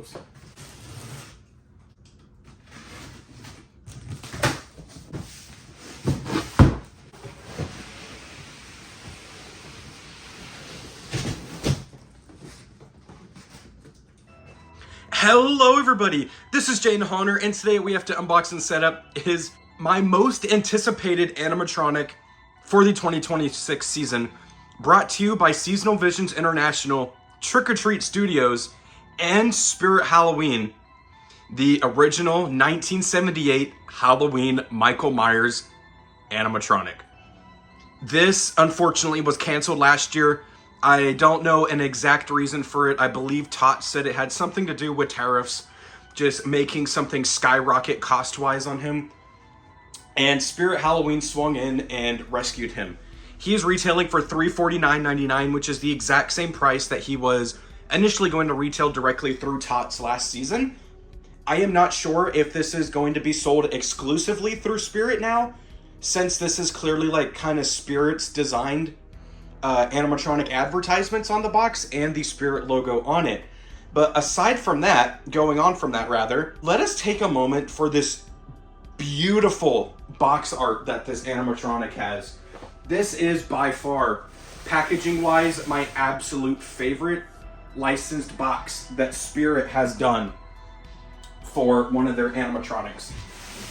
close. Hello everybody, this is Jayden, and today we have to unbox and set up my most anticipated animatronic for the 2026 season, brought to you by Seasonal Visions International, Trick or Treat Studios, and Spirit Halloween, the original 1978 Halloween Michael Myers animatronic. This unfortunately was canceled last year. I don't know an exact reason for it. I believe Tot said it had something to do with tariffs, just making something skyrocket cost-wise on him. And Spirit Halloween swung in and rescued him. He is retailing for $349.99, which is the exact same price that he was initially going to retail directly through Tots last season. I am not sure if this is going to be sold exclusively through Spirit now, since this is clearly like kind of Spirit's designed animatronic advertisements on the box and the Spirit logo on it. But aside from that, going on from that rather, let us take a moment for this beautiful box art that this animatronic has. This is by far, packaging wise, my absolute favorite licensed box that Spirit has done for one of their animatronics.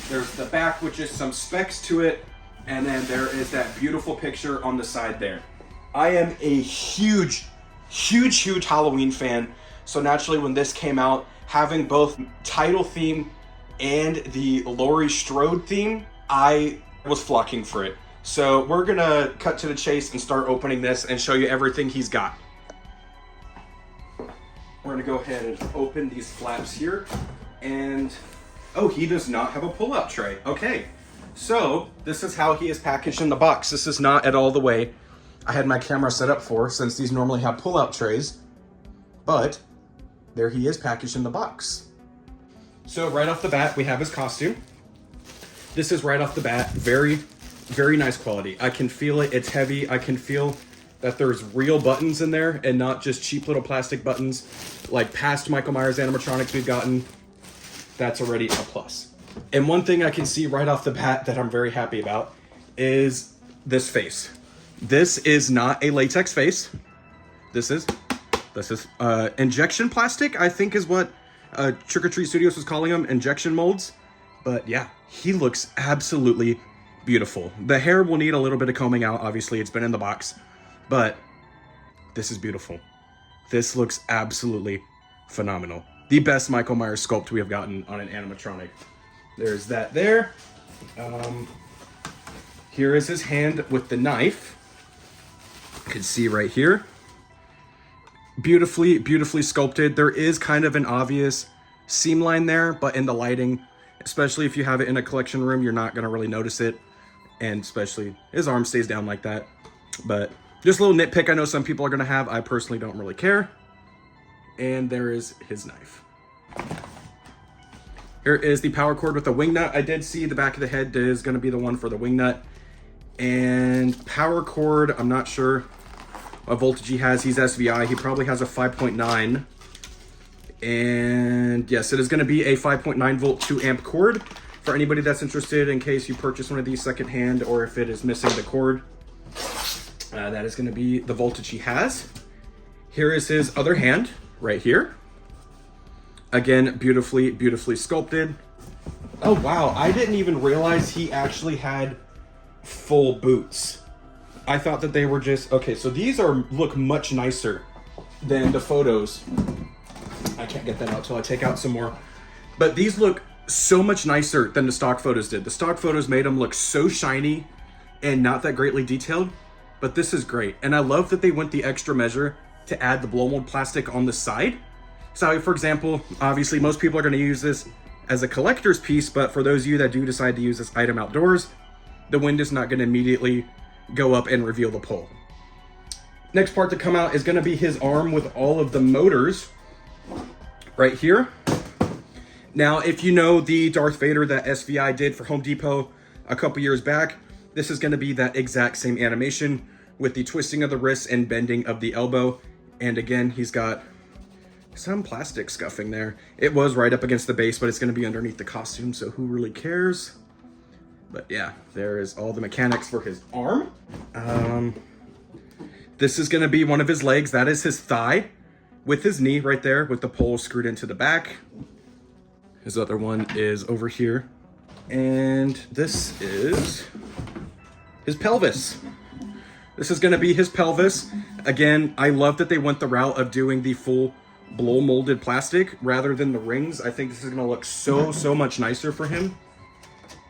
There's the back with just some specs to it, and then there is that beautiful picture on the side there. I am a huge Halloween fan, so naturally when this came out, having both title theme and the Laurie Strode theme, I was flocking for it. So we're gonna cut to the chase and start opening this and show you everything he's got. We're gonna go ahead and open these flaps here, and oh, he does not have a pull-out tray. Okay, so this is how he is packaged in the box. This is not at all the way I had my camera set up for, since these normally have pull-out trays, but there he is packaged in the box. So right off the bat, we have his costume. This is right off the bat, very nice quality. I can feel it, it's heavy. I can feel that there's real buttons in there and not just cheap little plastic buttons like past Michael Myers animatronics we've gotten. That's already a plus. And one thing I can see right off the bat that I'm very happy about is this face. This is not a latex face. This is injection plastic, I think is what Trick or Treat Studios was calling them, injection molds. But yeah, he looks absolutely beautiful. The hair will need a little bit of combing out. Obviously, it's been in the box, but this is beautiful. This looks absolutely phenomenal. The best Michael Myers sculpt we have gotten on an animatronic. There's that there. Here is his hand with the knife. You can see right here. Beautifully sculpted. There is kind of an obvious seam line there, but in the lighting, especially if you have it in a collection room, you're not going to really notice it. And especially his arm stays down like that. But just a little nitpick I know some people are going to have. I personally don't really care. And there is his knife. Here is the power cord with the wing nut. I did see the back of the head is going to be the one for the wing nut. And power cord, I'm not sure what voltage he has. He's SVI. He probably has a 5.9. And yes, it is going to be a 5.9 volt 2 amp cord for anybody that's interested in case you purchase one of these secondhand or if it is missing the cord. That is going to be the voltage he has. Here is his other hand right here. Again, beautifully sculpted. Oh wow, I didn't even realize he actually had full boots. I thought that they were just okay. So these look much nicer than the photos. I can't get that out till I take out some more. But these look so much nicer than the stock photos did. The stock photos made them look so shiny and not that greatly detailed. But this is great, and I love that they went the extra measure to add the blow mold plastic on the side. So, for example, obviously most people are going to use this as a collector's piece, but for those of you that do decide to use this item outdoors, the wind is not going to immediately go up and reveal the pole. Next part to come out is going to be his arm with all of the motors right here. Now, if you know the Darth Vader that SVI did for Home Depot a couple years back, this is going to be that exact same animation with the twisting of the wrist and bending of the elbow. And again, he's got some plastic scuffing there. It was right up against the base, but it's going to be underneath the costume, so who really cares? But yeah, there is all the mechanics for his arm. This is going to be one of his legs. That is his thigh with his knee right there with the pole screwed into the back. His other one is over here. And this is his pelvis. This is going to be his pelvis. Again, I love that they went the route of doing the full blow molded plastic rather than the rings. I think this is going to look so much nicer for him.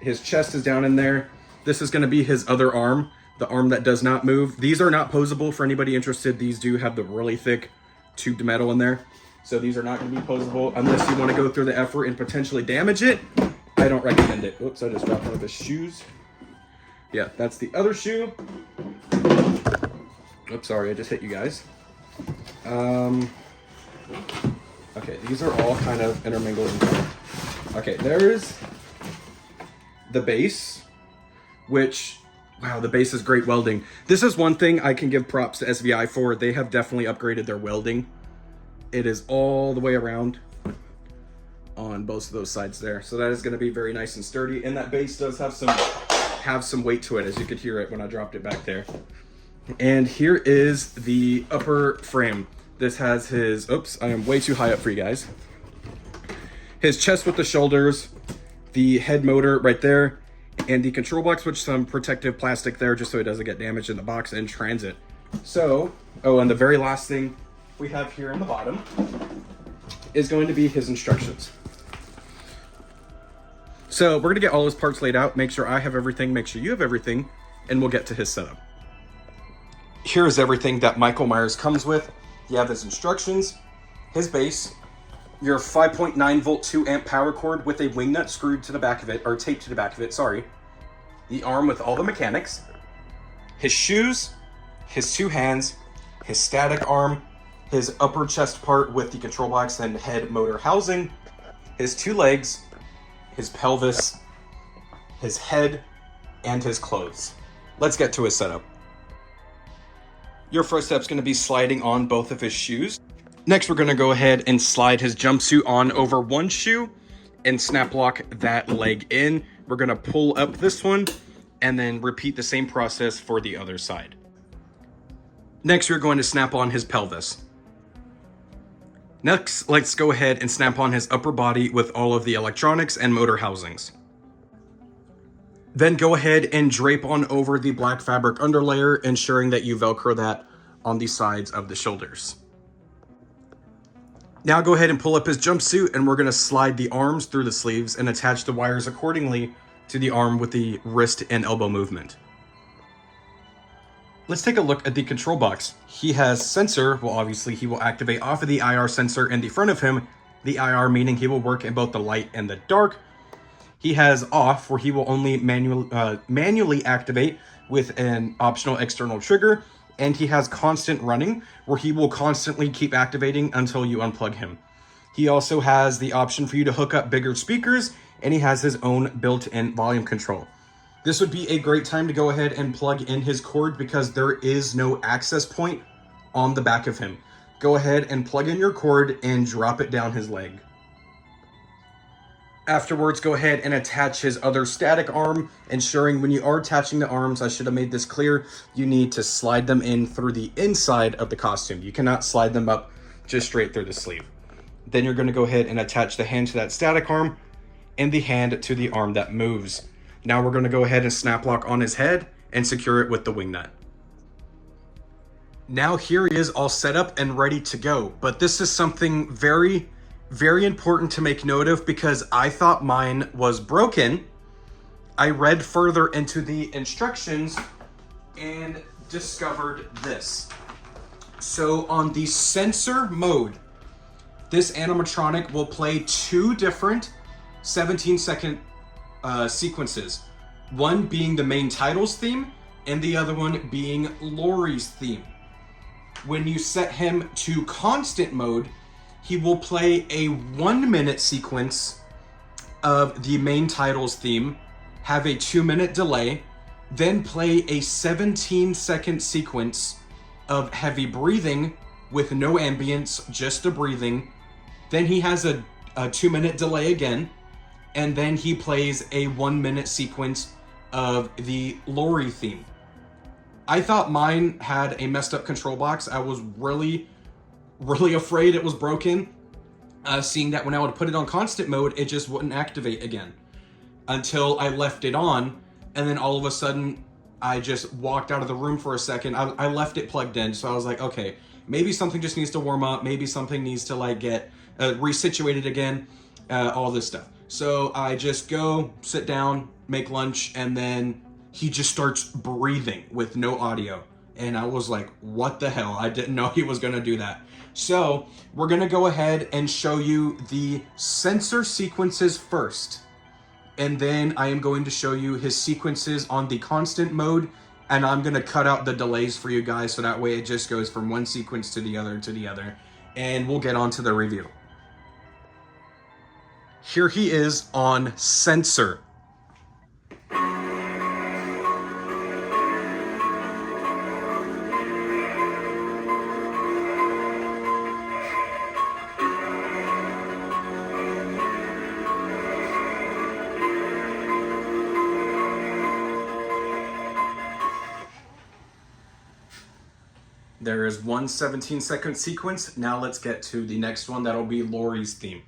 His chest is down in there. This is going to be his other arm, the arm that does not move. These are not posable for anybody interested. These do have the really thick tubed metal in there. So these are not going to be posable unless you want to go through the effort and potentially damage it. I don't recommend it. Oops, I just dropped one of his shoes. Yeah, that's the other shoe. Oops, sorry, I just hit you guys. Okay, these are all kind of intermingled. Okay, there's the base, which, wow, the base is great welding. This is one thing I can give props to SVI for. They have definitely upgraded their welding. It is all the way around on both of those sides there. So that is going to be very nice and sturdy. And that base does have some weight to it, as you could hear it when I dropped it back there. And here is the upper frame. This has his, oops, I am way too high up for you guys. His chest with the shoulders, the head motor right there, and the control box with some protective plastic there just so it doesn't get damaged in the box in transit. So, oh, and the very last thing we have here in the bottom is going to be his instructions. So we're gonna get all his parts laid out, make sure I have everything, make sure you have everything, and we'll get to his setup. Here's everything that Michael Myers comes with. You have his instructions, his base, your 5.9 volt 2 amp power cord with a wing nut screwed to the back of it, or taped to the back of it, sorry. The arm with all the mechanics, his shoes, his two hands, his static arm, his upper chest part with the control box and head motor housing, his two legs, his pelvis, his head, and his clothes. Let's get to his setup. Your first step is going to be sliding on both of his shoes. Next, we're going to go ahead and slide his jumpsuit on over one shoe and snap lock that leg in. We're going to pull up this one and then repeat the same process for the other side. Next, we're going to snap on his pelvis. Next, let's go ahead and snap on his upper body with all of the electronics and motor housings. Then go ahead and drape on over the black fabric underlayer, ensuring that you Velcro that on the sides of the shoulders. Now go ahead and pull up his jumpsuit, and we're going to slide the arms through the sleeves and attach the wires accordingly to the arm with the wrist and elbow movement. Let's take a look at the control box. He has sensor. Well, obviously he will activate off of the IR sensor in the front of him. The IR meaning he will work in both the light and the dark. He has off, where he will only manually activate with an optional external trigger. And he has constant running, where he will constantly keep activating until you unplug him. He also has the option for you to hook up bigger speakers, and he has his own built-in volume control. This would be a great time to go ahead and plug in his cord because there is no access point on the back of him. Go ahead and plug in your cord and drop it down his leg. Afterwards, go ahead and attach his other static arm, ensuring when you are attaching the arms, I should have made this clear, you need to slide them in through the inside of the costume. You cannot slide them up just straight through the sleeve. Then you're going to go ahead and attach the hand to that static arm and the hand to the arm that moves. Now we're going to go ahead and snap lock on his head and secure it with the wing nut. Now here he is all set up and ready to go, but this is something very important to make note of because I thought mine was broken. I read further into the instructions and discovered this. So on the sensor mode, this animatronic will play two different 17-second sequences. One being the main title's theme and the other one being Laurie's theme. When you set him to constant mode, he will play a 1-minute sequence of the main title's theme, have a 2-minute delay, then play a 17-second sequence of heavy breathing with no ambience, just the breathing, Then he has a 2-minute delay again, and then he plays a 1-minute sequence of the Lori theme. I thought mine had a messed up control box. I was really afraid it was broken, seeing that when I would put it on constant mode, it just wouldn't activate again until I left it on, and then all of a sudden I just walked out of the room for a second. I left it plugged in, so I was like, okay, maybe something just needs to warm up, maybe something needs to like get resituated again, all this stuff. So I just go sit down, make lunch, and then he just starts breathing with no audio. And I was like, what the hell? I didn't know he was gonna do that. So we're gonna go ahead and show you the sensor sequences first. And then I am going to show you his sequences on the constant mode, and I'm gonna cut out the delays for you guys so that way it just goes from one sequence to the other, and we'll get on to the review. Here he is on sensor. There is one 17-second sequence. Now let's get to the next one. That'll be Lori's theme.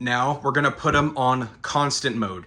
Now we're gonna put them on constant mode.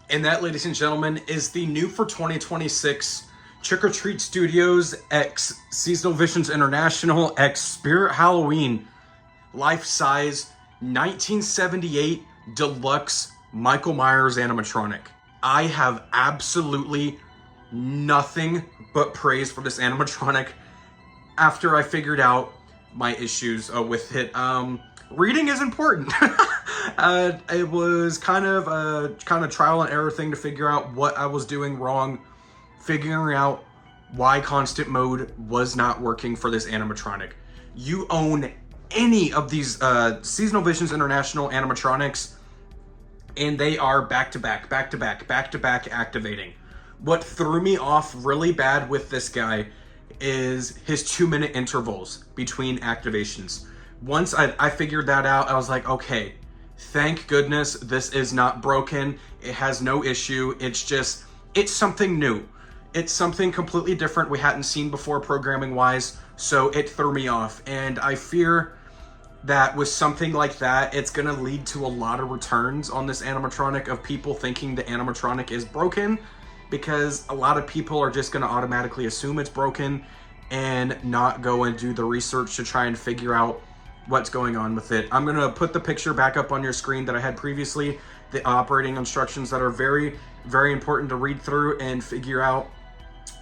And that, ladies and gentlemen, is the new for 2026 Trick or Treat Studios X Seasonal Visions International X Spirit Halloween life-size 1978 deluxe Michael Myers animatronic. I have absolutely nothing but praise for this animatronic after I figured out my issues with it. Reading is important. It was kind of a trial and error thing to figure out what I was doing wrong, figuring out why constant mode was not working for this animatronic. You own any of these Seasonal Visions International animatronics, and they are back to back activating. What threw me off really bad with this guy is his 2-minute intervals between activations. Once I figured that out, I was like, okay, thank goodness this is not broken. It has no issue. It's something new. It's something completely different we hadn't seen before programming wise, so it threw me off. And I fear that with something like that, it's gonna lead to a lot of returns on this animatronic of people thinking the animatronic is broken, because a lot of people are just gonna automatically assume it's broken and not go and do the research to try and figure out what's going on with it. I'm gonna put the picture back up on your screen that I had previously, the operating instructions that are very, very important to read through and figure out.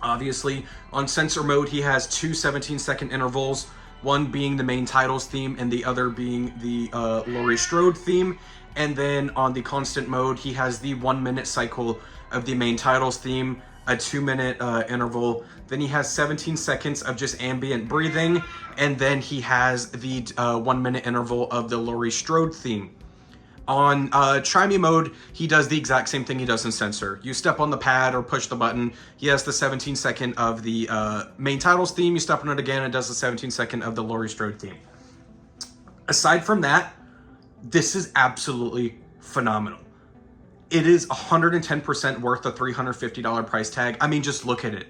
Obviously, on sensor mode, he has two 17-second intervals, one being the main titles theme and the other being the Laurie Strode theme. And then on the constant mode, he has the 1-minute cycle of the main titles theme, a 2-minute interval. Then he has 17 seconds of just ambient breathing. And then he has the 1-minute interval of the Laurie Strode theme. On Try Me mode, he does the exact same thing he does in Sensor. You step on the pad or push the button, he has the 17-second of the main titles theme. You step on it again, it does the 17-second of the Laurie Strode theme. Aside from that, this is absolutely phenomenal. It is 110% worth the $350 price tag. I mean, just look at it.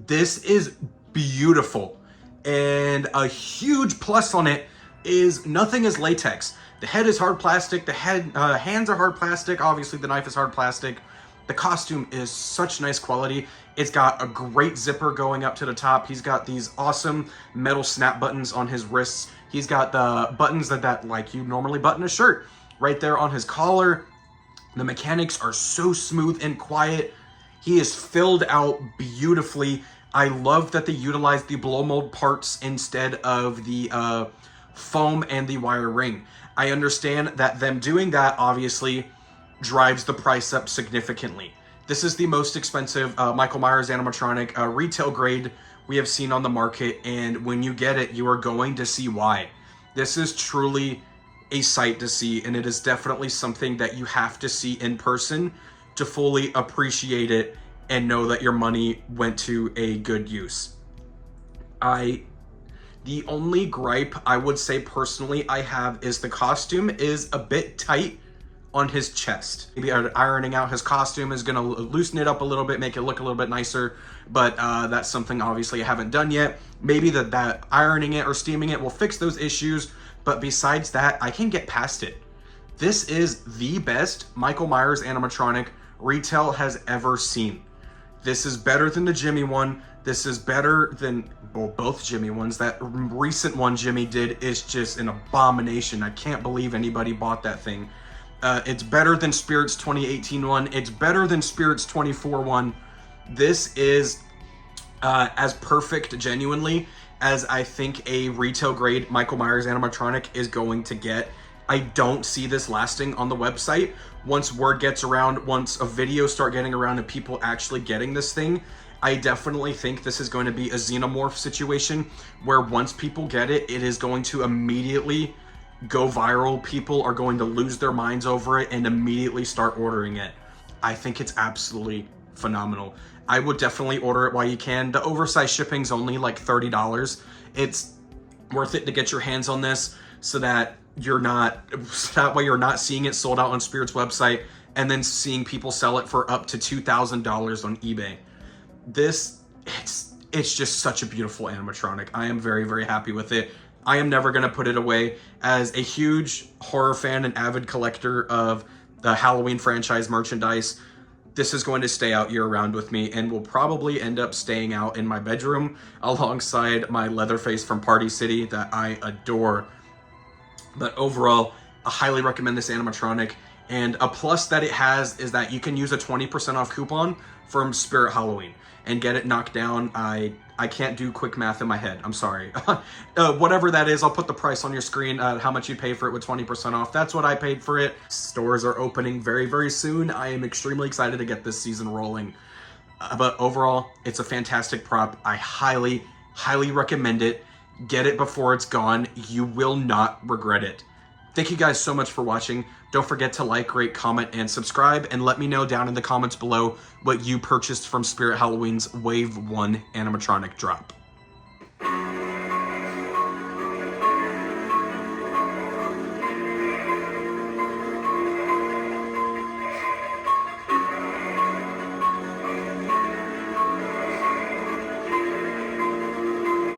This is beautiful. And a huge plus on it is nothing is latex. The head is hard plastic, the hands are hard plastic, obviously the knife is hard plastic. The costume is such nice quality. It's got a great zipper going up to the top. He's got these awesome metal snap buttons on his wrists. He's got the buttons that like you normally button a shirt right there on his collar. The mechanics are so smooth and quiet. He is filled out beautifully. I love that they utilized the blow mold parts instead of the foam and the wire ring. I understand that them doing that obviously drives the price up significantly. This is the most expensive Michael Myers animatronic retail grade we have seen on the market, and when you get it, you are going to see why. This is truly a sight to see, and it is definitely something that you have to see in person to fully appreciate it and know that your money went to a good use. The only gripe I would say personally I have is the costume is a bit tight on his chest. Maybe ironing out his costume is gonna loosen it up a little bit, make it look a little bit nicer, but that's something obviously I haven't done yet. Maybe that ironing it or steaming it will fix those issues, but besides that, I can get past it. This is the best Michael Myers animatronic retail has ever seen. This is better than the Jimmy one. This is better than, well, both Jimmy ones. That recent one Jimmy did is just an abomination. I can't believe anybody bought that thing. It's better than Spirit's 2018 one. It's better than Spirit's 24 one. This is as perfect, genuinely, as I think a retail grade Michael Myers animatronic is going to get. I don't see this lasting on the website. Once word gets around, once a video start getting around and people actually getting this thing, I definitely think this is going to be a xenomorph situation where once people get it, it is going to immediately go viral. People are going to lose their minds over it and immediately start ordering it. I think it's absolutely phenomenal. I would definitely order it while you can. The oversized shipping's only like $30. It's worth it to get your hands on this so that that way you're not seeing it sold out on Spirit's website and then seeing people sell it for up to $2,000 on eBay. It's just such a beautiful animatronic. I am very, very happy with it. I am never going to put it away. As a huge horror fan and avid collector of the Halloween franchise merchandise, this is going to stay out year-round with me and will probably end up staying out in my bedroom alongside my Leatherface from Party City that I adore. But overall, I highly recommend this animatronic. And a plus that it has is that you can use a 20% off coupon from Spirit Halloween and get it knocked down. I can't do quick math in my head. I'm sorry. Whatever that is, I'll put the price on your screen, how much you pay for it with 20% off. That's what I paid for it. Stores are opening very, very soon. I am extremely excited to get this season rolling. But overall, it's a fantastic prop. I highly, highly recommend it. Get it before it's gone. You will not regret it. Thank you guys so much for watching. Don't forget to like, rate, comment, and subscribe, and let me know down in the comments below what you purchased from Spirit Halloween's Wave 1 animatronic drop.